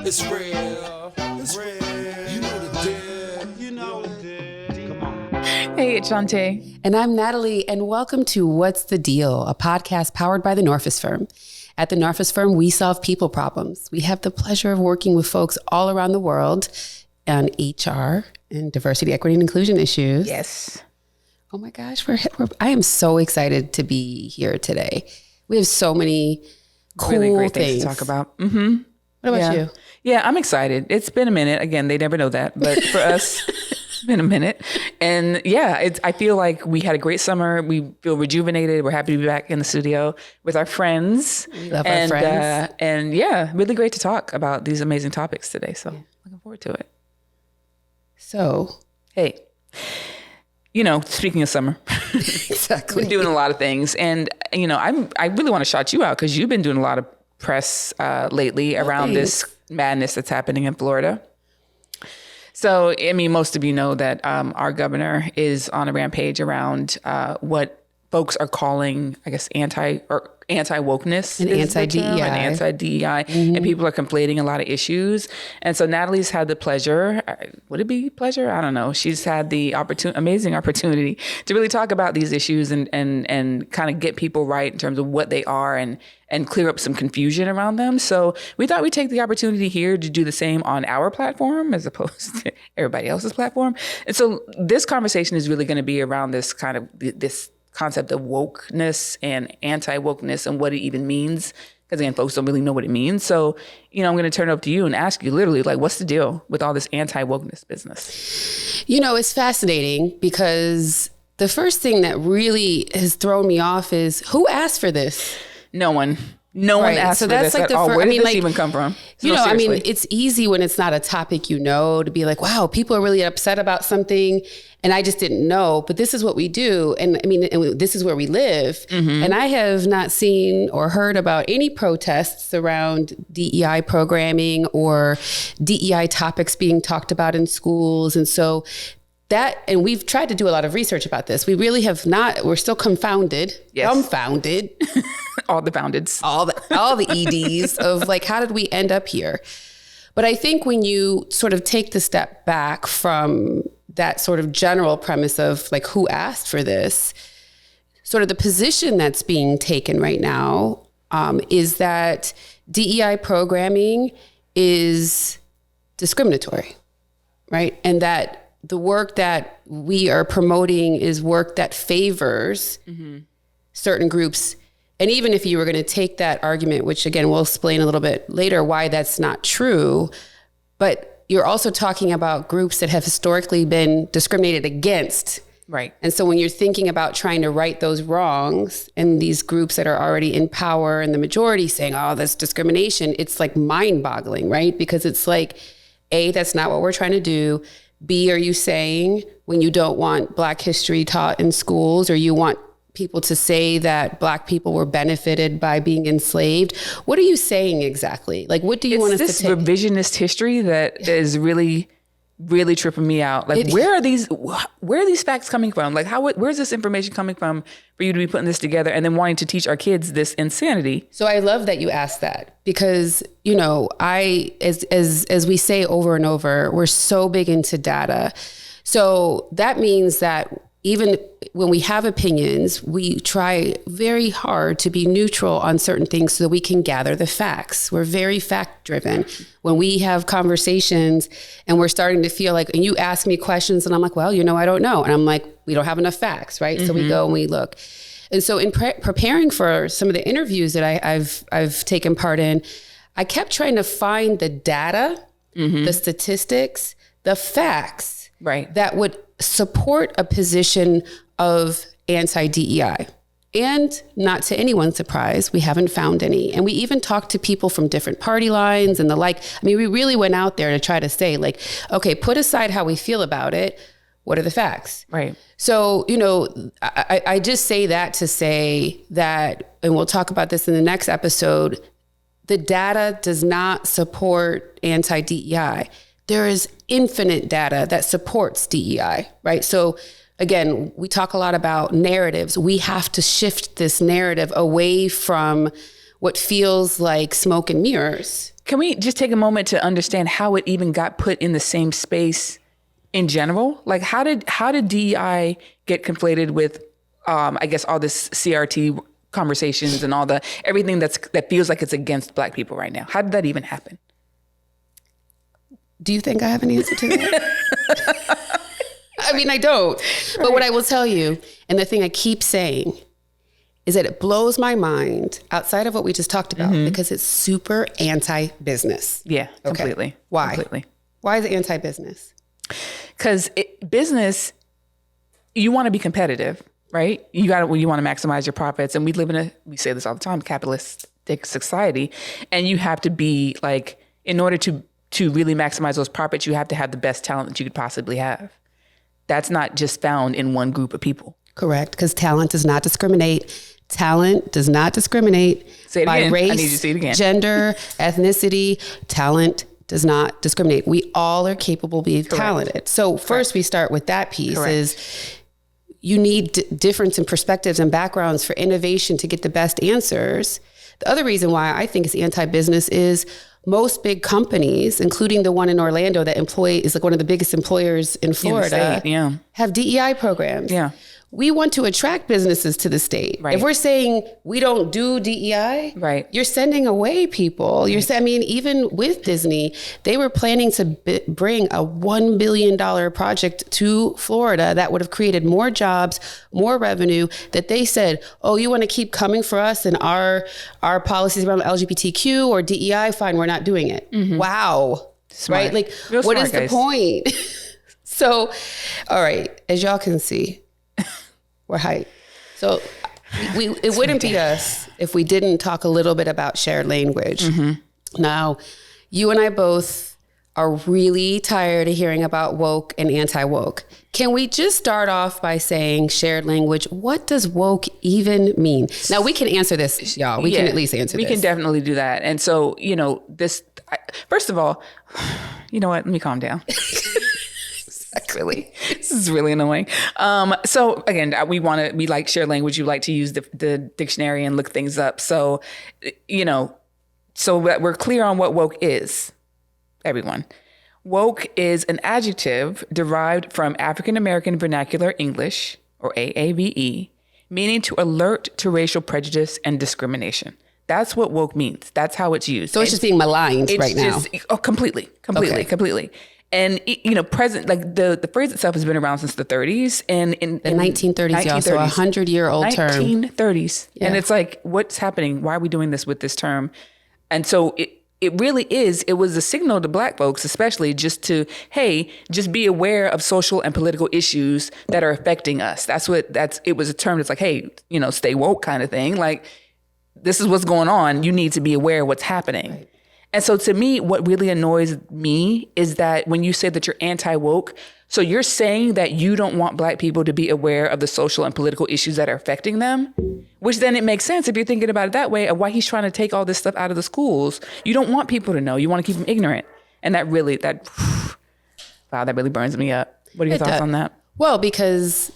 It's real. It's real. You know the deal. You know the deal. Come on. Hey, it's Shanté. And I'm Natalie, and welcome to What's the Deal, a podcast powered by The Norfus Firm. At The Norfus Firm, we solve people problems. We have the pleasure of working with folks all around the world on HR and diversity, equity, and inclusion issues. Yes. Oh my gosh, I am so excited to be here today. We have so many cool really great things to talk about. Mm-hmm. What about you? Yeah, I'm excited. It's been a minute. Again, they never know that, but for us, it's been a minute. And yeah, I feel like we had a great summer. We feel rejuvenated. We're happy to be back in the studio with our friends. We love our friends. And yeah, really great to talk about these amazing topics today. So looking forward to it. So, hey, you know, speaking of summer, exactly. been doing a lot of things. And, you know, I really want to shout you out because you've been doing a lot of press lately around this madness that's happening in Florida. So, I mean, most of you know that our governor is on a rampage around what folks are calling, I guess, anti-wokeness. And anti-DEI. And anti-DEI. Mm-hmm. And people are conflating a lot of issues. And so Natalie's had the pleasure, would it be pleasure? I don't know. She's had the amazing opportunity to really talk about these issues and kind of get people right in terms of what they are and clear up some confusion around them. So we thought we'd take the opportunity here to do the same on our platform as opposed to everybody else's platform. And so this conversation is really going to be around this kind of this concept of wokeness and anti-wokeness and what it even means. Because again, folks don't really know what it means. So, you know, I'm going to turn it over to you and ask you literally, like, what's the deal with all this anti-wokeness business? You know, it's fascinating because the first thing that really has thrown me off is who asked for this? No one. No one asked for this at all. Where did this even come from? You know, seriously. I mean, it's easy when it's not a topic you know to be like, wow, people are really upset about something and I just didn't know, but this is what we do. And I mean, this is where we live. Mm-hmm. And I have not seen or heard about any protests around DEI programming or DEI topics being talked about in schools. And so and we've tried to do a lot of research about this. We really have not, we're still confounded, dumbfounded. All the foundeds. All the EDs of like, how did we end up here? But I think when you sort of take the step back from that sort of general premise of like, who asked for this, sort of the position that's being taken right now is that DEI programming is discriminatory, right? And that the work that we are promoting is work that favors certain groups. And even if you were going to take that argument, which again, we'll explain a little bit later why that's not true, but you're also talking about groups that have historically been discriminated against. Right. And so when you're thinking about trying to right those wrongs and these groups that are already in power and the majority saying, oh, that's discrimination, it's like mind boggling, right? Because it's like, A, that's not what we're trying to do. B, are you saying when you don't want Black history taught in schools or you want people to say that Black people were benefited by being enslaved? What are you saying exactly? Like, what do you want us to take? It's this revisionist history that is really, really tripping me out. Like, where are these facts coming from? Like, where's this information coming from for you to be putting this together and then wanting to teach our kids this insanity? So I love that you asked that because, you know, as we say over and over, we're so big into data. So that means that even when we have opinions, we try very hard to be neutral on certain things so that we can gather the facts. We're very fact driven. When we have conversations and we're starting to feel like, and you ask me questions and I'm like, well, you know, I don't know. And I'm like, we don't have enough facts, right? Mm-hmm. So we go and we look. And so in preparing for some of the interviews that I've taken part in, I kept trying to find the data, the statistics, the facts that would support a position of anti-DEI. And not to anyone's surprise, we haven't found any. And we even talked to people from different party lines and the like. I mean, we really went out there to try to say like, okay, put aside how we feel about it. What are the facts? Right. So, you know, I just say that to say that, and we'll talk about this in the next episode, the data does not support anti-DEI. There is infinite data that supports DEI, right? So again, we talk a lot about narratives. We have to shift this narrative away from what feels like smoke and mirrors. can we just take a moment to understand how it even got put in the same space in general? Like, how did DEI get conflated with, I guess, all this CRT conversations and all everything that feels like it's against Black people right now? How did that even happen? Do you think I have an answer to that? I mean, I don't. Right. But what I will tell you, and the thing I keep saying, is that it blows my mind outside of what we just talked about, because it's super anti-business. Yeah, completely. Okay. Why? Completely. Why is it anti-business? Because business, you want to be competitive, right? You want to maximize your profits. And we live in we say this all the time, capitalistic society. And you have to be like, in order to really maximize those profits, you have to have the best talent that you could possibly have. That's not just found in one group of people. Correct, because talent does not discriminate. Talent does not discriminate by again. race, I need you to say it again. gender, ethnicity. Talent does not discriminate. We all are capable of being talented. So first we start with that piece is you need difference in perspectives and backgrounds for innovation to get the best answers. The other reason why I think it's anti-business is most big companies, including the one in Orlando that is like one of the biggest employers in Florida, have DEI programs. Yeah. We want to attract businesses to the state. Right. If we're saying we don't do DEI, you're sending away people. Even with Disney, they were planning to bring a $1 billion project to Florida that would have created more jobs, more revenue, that they said, oh, you want to keep coming for us and our policies around LGBTQ or DEI? Fine, we're not doing it. Wow. Smart. Right? Like, real what is the point? So, all right, as y'all can see, we're hyped. So it wouldn't be us if we didn't talk a little bit about shared language. Now, you and I both are really tired of hearing about woke and anti-woke. Can we just start off by saying shared language? What does woke even mean? Now, we can answer this, y'all. We can at least answer this. We can definitely do that. And so, first of all, you know what? Let me calm down. This is really annoying. So again, we like share language. You like to use the dictionary and look things up. So, so that we're clear on what woke is, everyone. Woke is an adjective derived from African American Vernacular English, or AAVE, meaning to alert to racial prejudice and discrimination. That's what woke means. That's how it's used. So it's just being maligned right now. Completely. And present, like the phrase itself has been around since the 30s, and in the 1930s, y'all. So 100-year-old term. 1930s, and it's like, what's happening? Why are we doing this with this term? And so it really is. It was a signal to Black folks, especially, just be aware of social and political issues that are affecting us. It was a term that's like, hey, stay woke kind of thing. Like, this is what's going on. You need to be aware of what's happening. Right. And so to me, what really annoys me is that when you say that you're anti-woke, so you're saying that you don't want Black people to be aware of the social and political issues that are affecting them, which then it makes sense if you're thinking about it that way, of why he's trying to take all this stuff out of the schools. You don't want people to know. You want to keep them ignorant. And that really burns me up. What are your thoughts on that? Well, because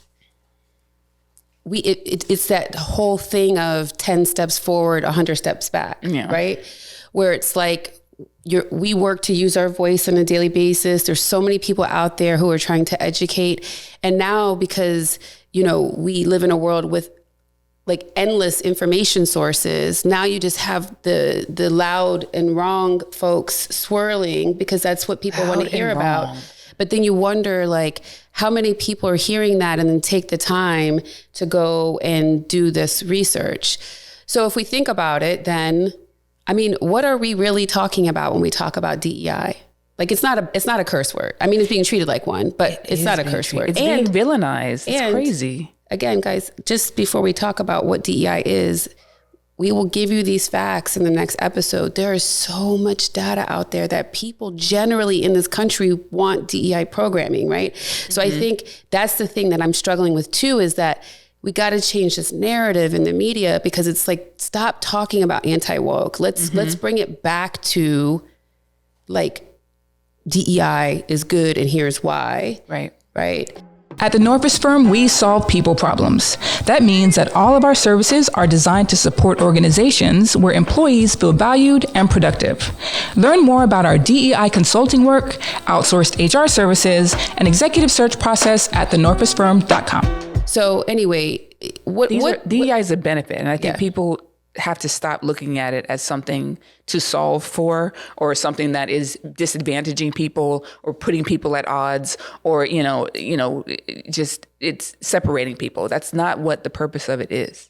it's that whole thing of 10 steps forward, 100 steps back, right? Where it's like we work to use our voice on a daily basis. There's so many people out there who are trying to educate. And now, because, we live in a world with like endless information sources, now you just have the loud and wrong folks swirling because that's what people want to hear about. But then you wonder, like, how many people are hearing that and then take the time to go and do this research? So if we think about it, then, what are we really talking about when we talk about DEI? Like, it's not a curse word. It's being treated like one, but it's not a curse word. It's being villainized. It's crazy. Again, guys, just before we talk about what DEI is, we will give you these facts in the next episode. There is so much data out there that people generally in this country want DEI programming, right? So I think that's the thing that I'm struggling with too, is that we got to change this narrative in the media, because it's like, stop talking about anti-woke. Let's bring it back to like, DEI is good and here's why. Right. Right. At the Norfus Firm, we solve people problems. That means that all of our services are designed to support organizations where employees feel valued and productive. Learn more about our DEI consulting work, outsourced HR services, and executive search process at thenorfusfirm.com. So anyway, DEI is a benefit, and I think people have to stop looking at it as something to solve for, or something that is disadvantaging people or putting people at odds, or just it's separating people. That's not what the purpose of it is.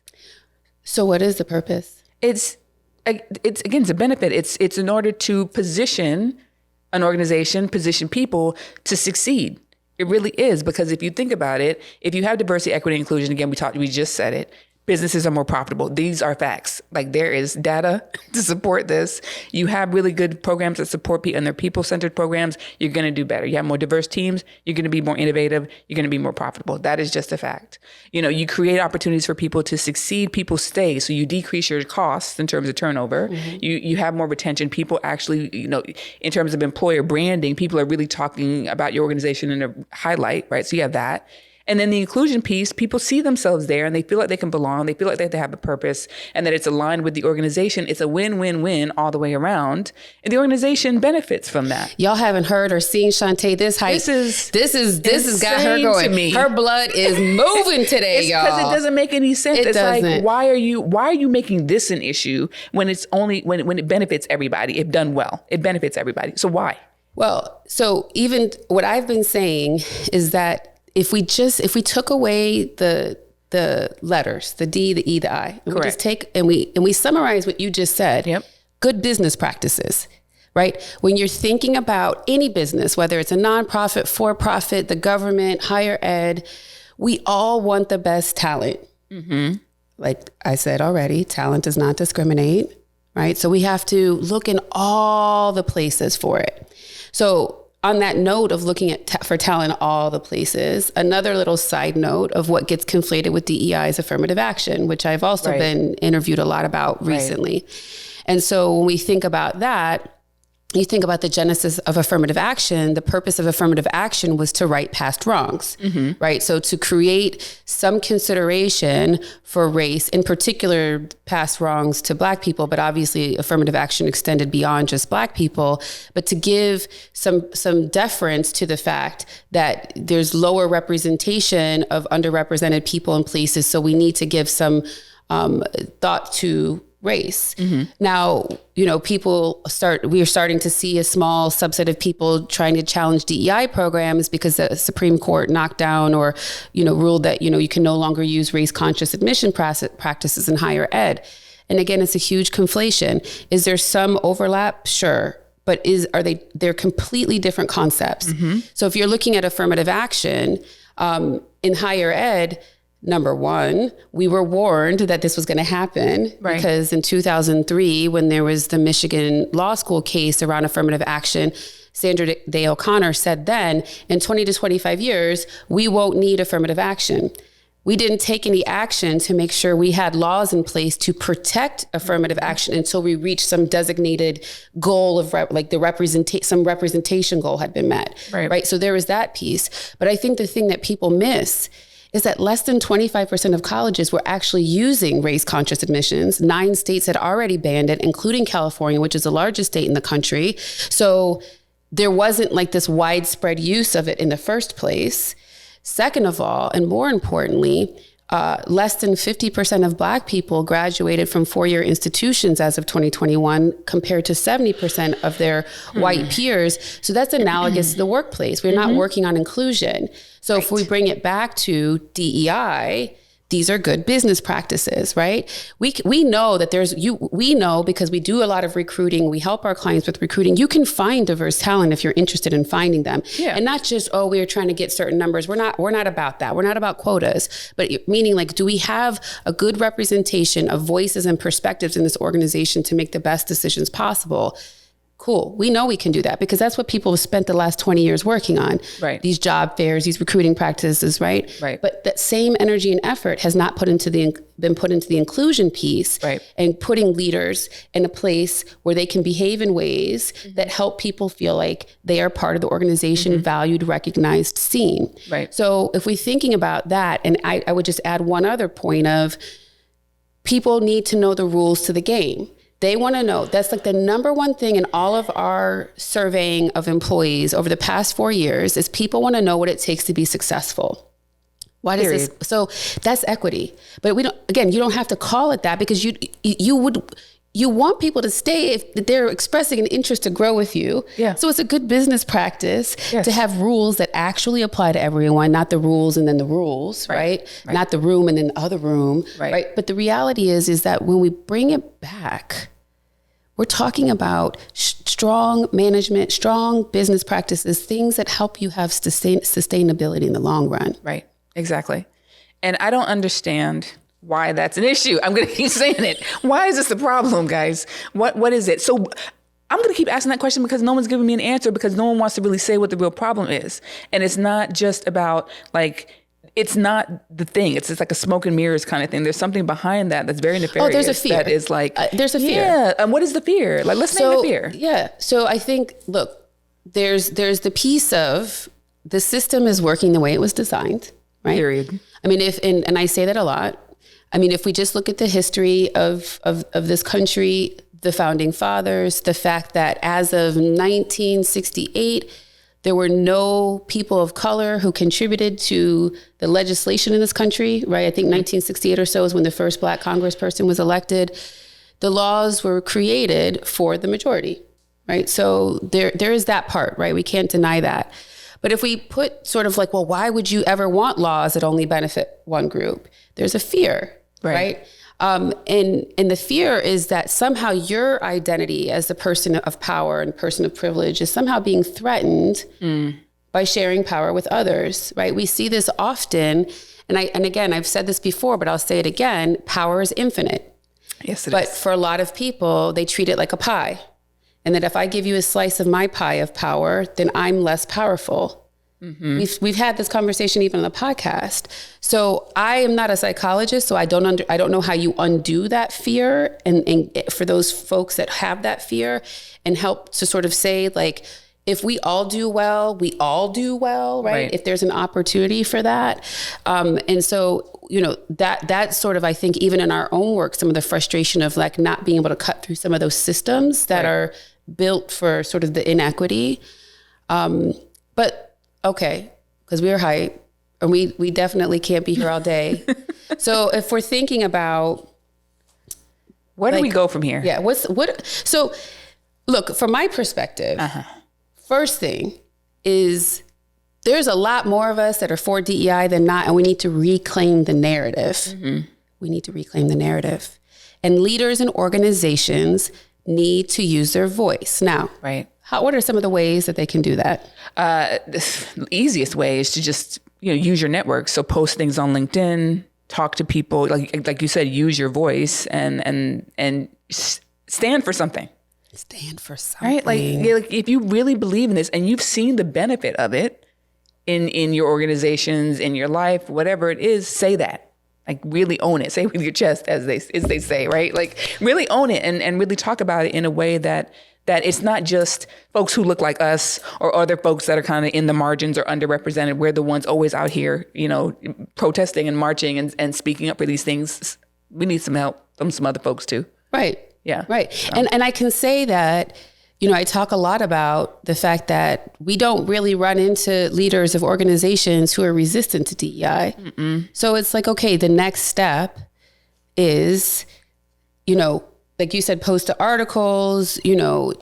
So what is the purpose? It's again, it's a benefit. It's in order to position an organization, position people to succeed. It really is, because if you think about it, if you have diversity, equity, and inclusion, again, we just said it, businesses are more profitable. These are facts. Like, there is data to support this. You have really good programs that support people, and they're people-centered programs. You're going to do better. You have more diverse teams. You're going to be more innovative. You're going to be more profitable. That is just a fact. You create opportunities for people to succeed. People stay. So you decrease your costs in terms of turnover. Mm-hmm. You have more retention. People actually, in terms of employer branding, people are really talking about your organization in a highlight, right? So you have that. And then the inclusion piece, people see themselves there and they feel like they can belong. They feel like they have a purpose and that it's aligned with the organization. It's a win-win-win all the way around. And the organization benefits from that. Y'all haven't heard or seen Shanté this height. This has got her going. To me. Her blood is moving today, y'all. Because it doesn't make any sense. It's like, why are you making this an issue when it's only when it benefits everybody? If done well, it benefits everybody. So why? Well, so even what I've been saying is that if we took away the letters, the D, the E, the I, and we just take and we summarize what you just said. Yep. Good business practices, right? When you're thinking about any business, whether it's a nonprofit, for-profit, the government, higher ed, we all want the best talent. Mm-hmm. Like I said already, talent does not discriminate, right? So we have to look in all the places for it. So on that note of looking at for talent all the places, another little side note of what gets conflated with DEI is affirmative action, which I've also been interviewed a lot about recently. And so when we think about that, you think about the genesis of affirmative action. The purpose of affirmative action was to right past wrongs, right? So to create some consideration for race, in particular past wrongs to Black people, but obviously affirmative action extended beyond just Black people, but to give some deference to the fact that there's lower representation of underrepresented people in places. So we need to give some thought to race. Mm-hmm. Now, we are starting to see a small subset of people trying to challenge DEI programs because the Supreme Court knocked down or, ruled that, you can no longer use race conscious admission practices in higher ed. And again, it's a huge conflation. Is there some overlap? Sure. But they're completely different concepts. Mm-hmm. So if you're looking at affirmative action in higher ed, number one, we were warned that this was going to happen because in 2003, when there was the Michigan law school case around affirmative action, Sandra Day O'Connor said then, in 20 to 25 years, we won't need affirmative action. We didn't take any action to make sure we had laws in place to protect affirmative action until we reached some designated goal of some representation goal had been met. Right. So there was that piece. But I think the thing that people miss is that less than 25% of colleges were actually using race-conscious admissions. 9 states had already banned it, including California, which is the largest state in the country. So there wasn't like this widespread use of it in the first place. Second of all, and more importantly, less than 50% of Black people graduated from 4-year institutions as of 2021, compared to 70% of their white peers. So that's analogous to the workplace. We're not working on inclusion. So if we bring it back to DEI, these are good business practices, right? We know that we know because we do a lot of recruiting. We help our clients with recruiting. You can find diverse talent if you're interested in finding them. Yeah. And not just, we're trying to get certain numbers. We're not about that. We're not about quotas, but meaning like, do we have a good representation of voices and perspectives in this organization to make the best decisions possible? Cool. We know we can do that because that's what people have spent the last 20 years working on. Right. These job fairs, these recruiting practices, right? Right. But that same energy and effort has not been put into the inclusion piece, right, and putting leaders in a place where they can behave in ways that help people feel like they are part of the organization, valued, recognized, seen. Right. So if we're thinking about that, and I would just add one other point of people need to know the rules to the game. They want to know. That's like the number one thing in all of our surveying of employees over the past 4 years is people want to know what it takes to be successful. Why does this? So that's equity. But we don't, again, you don't have to call it that because you want people to stay if they're expressing an interest to grow with you. Yeah. So it's a good business practice to have rules that actually apply to everyone, not the rules and then the rules, right? Not the room and then the other room, right? But the reality is that when we bring it back, we're talking about strong management, strong business practices, things that help you have sustainability in the long run. Right. Exactly. And I don't understand why that's an issue. I'm going to keep saying it. Why is this a problem, guys? What is it? So I'm going to keep asking that question because no one's giving me an answer because no one wants to really say what the real problem is. And it's not just about it's not the thing. It's just like a smoke and mirrors kind of thing. There's something behind that that's very nefarious. Oh, there's a fear. That is there's a fear. Yeah. And what is the fear? Let's name the fear. Yeah. So I think, look, there's the piece of the system is working the way it was designed, right? Period. I mean, and I say that a lot. I mean, if we just look at the history of this country, the founding fathers, the fact that as of 1968, there were no people of color who contributed to the legislation in this country, right? I think 1968 or so is when the first Black congressperson was elected. The laws were created for the majority, right? So there is that part, right? We can't deny that. But if we put sort of like, well, why would you ever want laws that only benefit one group? There's a fear, right? And the fear is that somehow your identity as a person of power and person of privilege is somehow being threatened by sharing power with others, right? We see this often. And again, I've said this before, but I'll say it again, power is infinite. Yes, it is. But for a lot of people, they treat it like a pie. And that if I give you a slice of my pie of power, then I'm less powerful. We've had this conversation even on the podcast. So I am not a psychologist, so I don't know how you undo that fear and for those folks that have that fear and help to sort of say like, if we all do well, we all do well, right? If there's an opportunity for that. And so, that sort of, I think even in our own work, some of the frustration of like not being able to cut through some of those systems that are built for sort of the inequity. But okay, because we're hype and we definitely can't be here all day. So if we're thinking about where do we go from here? Yeah. So look, from my perspective, first thing is there's a lot more of us that are for DEI than not, and we need to reclaim the narrative. We need to reclaim the narrative. And leaders and organizations need to use their voice. Now, what are some of the ways that they can do that? The easiest way is to just use your network. So post things on LinkedIn, talk to people, like you said, use your voice and stand for something. Stand for something. Right? Like if you really believe in this and you've seen the benefit of it in your organizations, in your life, whatever it is, say that. Like really own it. Say it with your chest, as they say, right? Like really own it and really talk about it in a way that it's not just folks who look like us or other folks that are kind of in the margins or underrepresented. We're the ones always out here, protesting and marching and speaking up for these things. We need some help from some other folks too. Right. Yeah. Right. And I can say that, I talk a lot about the fact that we don't really run into leaders of organizations who are resistant to DEI. So it's like, okay, the next step is, like you said, post to articles,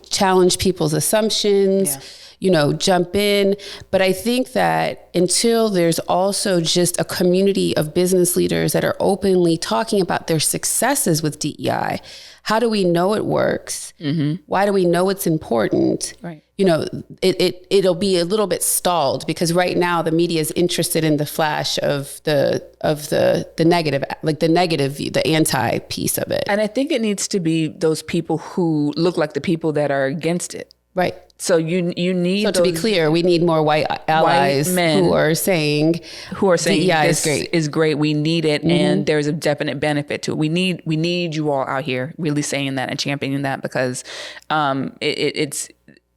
challenge people's assumptions, jump in. But I think that until there's also just a community of business leaders that are openly talking about their successes with DEI, how do we know it works? Mm-hmm. Why do we know it's important? Right. It'll be a little bit stalled because right now the media is interested in the flash of the negative, like the negative view, the anti piece of it. And I think it needs to be those people who look like the people that are against it. Right. So you need. So to be clear, we need more white allies who are saying DEI is great. We need it, mm-hmm. and there's a definite benefit to it. We need you all out here really saying that and championing that because it's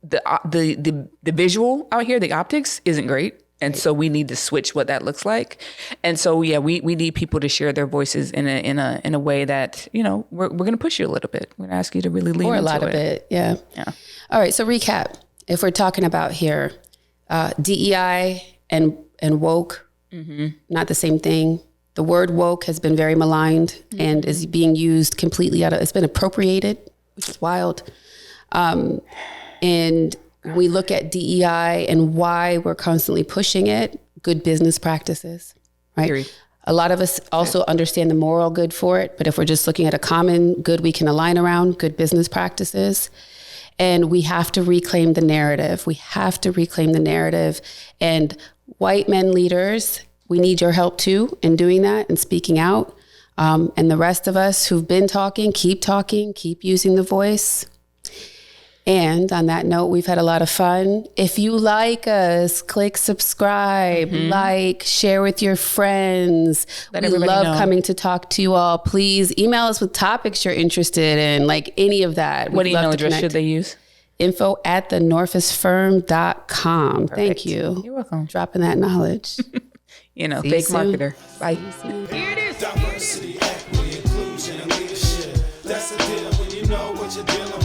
the visual out here, the optics isn't great. And so we need to switch what that looks like. And so, we need people to share their voices in a way that, we're going to push you a little bit. We're going to ask you to really lean into it. Or a lot of it. Yeah. All right. So recap, if we're talking about here, DEI and woke, mm-hmm. not the same thing. The word woke has been very maligned mm-hmm. and is being used completely it's been appropriated, which is wild. And we look at DEI and why we're constantly pushing it, good business practices, right? Theory. A lot of us also understand the moral good for it, but if we're just looking at a common good we can align around, good business practices, and we have to reclaim the narrative. We have to reclaim the narrative. And white men leaders, we need your help too in doing that and speaking out. And the rest of us who've been talking, keep using the voice. And on that note, we've had a lot of fun. If you like us, click subscribe, mm-hmm. Share with your friends. We love coming to talk to you all. Please email us with topics you're interested in, like any of that. What email address should they use? info@thenorfusfirm.com. Thank you. You're welcome. Dropping that knowledge. Fake marketer. Bye. Diversity, equity, inclusion, and leadership. That's the deal when you know what you're dealing with.